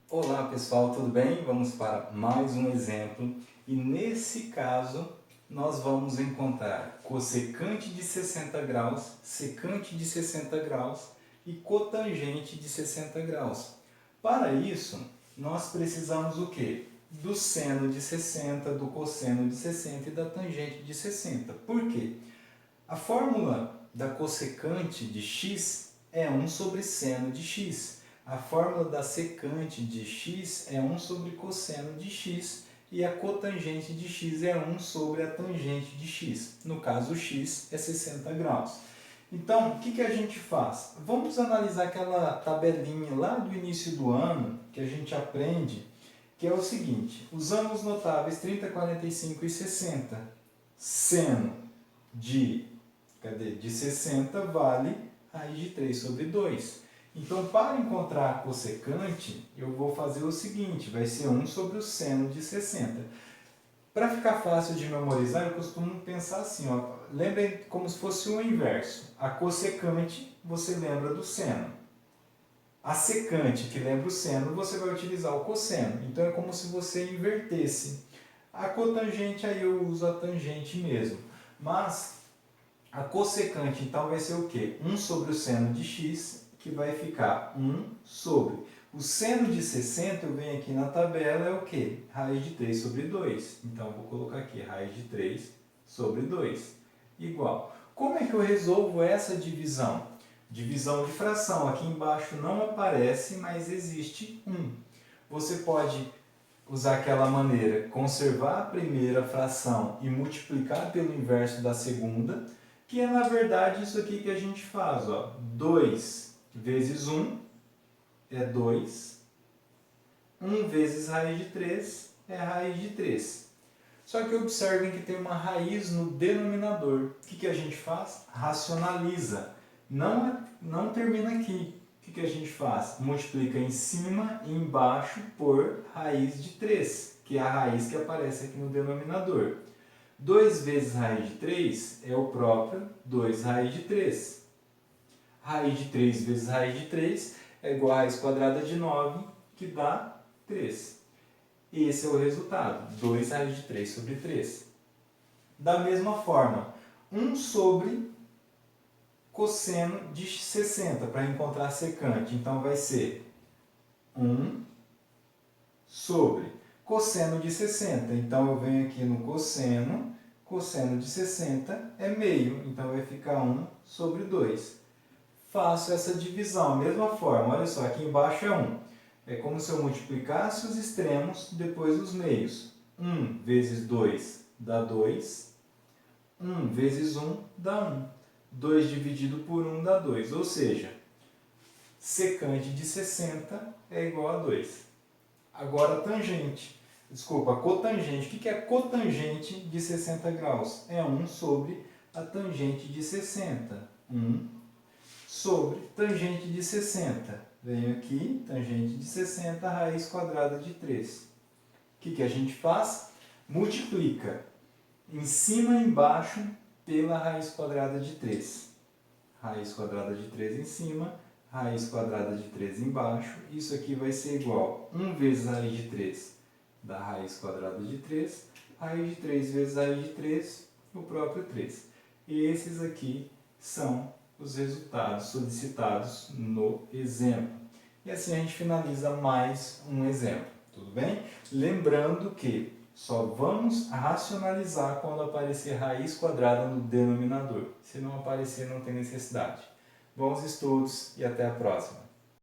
Olá pessoal, tudo bem? Vamos para mais um exemplo e nesse caso nós vamos encontrar cossecante de 60 graus, secante de 60 graus e cotangente de 60 graus. Para isso nós precisamos o quê? Do seno de 60, do cosseno de 60 e da tangente de 60. Por quê? A fórmula da cossecante de x é 1 sobre seno de x. A fórmula da secante de x é 1 sobre cosseno de x. E a cotangente de x é 1 sobre a tangente de x. No caso, x é 60 graus. Então, o que a gente faz? Vamos analisar aquela tabelinha lá do início do ano que a gente aprende, que é o seguinte: os ângulos notáveis 30, 45 e 60. Seno de 60 vale raiz de 3 sobre 2. Então, para encontrar a cossecante, eu vou fazer o seguinte, vai ser 1 sobre o seno de 60. Para ficar fácil de memorizar, eu costumo pensar assim, ó, lembrem como se fosse o inverso. A cossecante, você lembra do seno. A secante, que lembra o seno, você vai utilizar o cosseno. Então, é como se você invertesse. A cotangente, aí eu uso a tangente mesmo. Mas a cossecante, então, vai ser o quê? 1 sobre o seno de x, que vai ficar 1 sobre. O seno de 60, eu venho aqui na tabela, é o quê? Raiz de 3 sobre 2. Então, vou colocar aqui raiz de 3 sobre 2. Igual. Como é que eu resolvo essa divisão? Divisão de fração. Aqui embaixo não aparece, mas existe 1. Você pode usar aquela maneira, conservar a primeira fração e multiplicar pelo inverso da segunda, que é na verdade isso aqui que a gente faz, ó. 2 vezes 1 é 2, 1 vezes raiz de 3 é raiz de 3. Só que observem que tem uma raiz no denominador. O que a gente faz? Racionaliza. Não termina aqui. O que a gente faz? Multiplica em cima e embaixo por raiz de 3, que é a raiz que aparece aqui no denominador. 2 vezes raiz de 3 é o próprio 2 raiz de 3. Raiz de 3 vezes raiz de 3 é igual a raiz quadrada de 9, que dá 3. Esse é o resultado, 2 raiz de 3 sobre 3. Da mesma forma, 1 sobre cosseno de 60, para encontrar secante. Então, vai ser 1 sobre cosseno de 60. Então, eu venho aqui no cosseno de 60 é meio. Então, vai ficar 1 sobre 2. Faço essa divisão, mesma forma. Olha só, aqui embaixo é 1. É como se eu multiplicasse os extremos, depois os meios. 1 vezes 2 dá 2. 1 vezes 1 dá 1. 2 dividido por 1 dá 2. Ou seja, secante de 60 é igual a 2. Agora, tangente. Desculpa, cotangente. O que é cotangente de 60 graus? É 1 sobre a tangente de 60. 1 sobre tangente de 60. Venho aqui, tangente de 60, raiz quadrada de 3. O que a gente faz? Multiplica em cima e embaixo pela raiz quadrada de 3. Raiz quadrada de 3 em cima, raiz quadrada de 3 embaixo. Isso aqui vai ser igual a 1 vezes raiz de 3 da raiz quadrada de 3. Raiz de 3 vezes raiz de 3, o próprio 3. E esses aqui são os resultados solicitados no exemplo. E assim a gente finaliza mais um exemplo, tudo bem? Lembrando que só vamos racionalizar quando aparecer raiz quadrada no denominador. Se não aparecer, não tem necessidade. Bons estudos e até a próxima!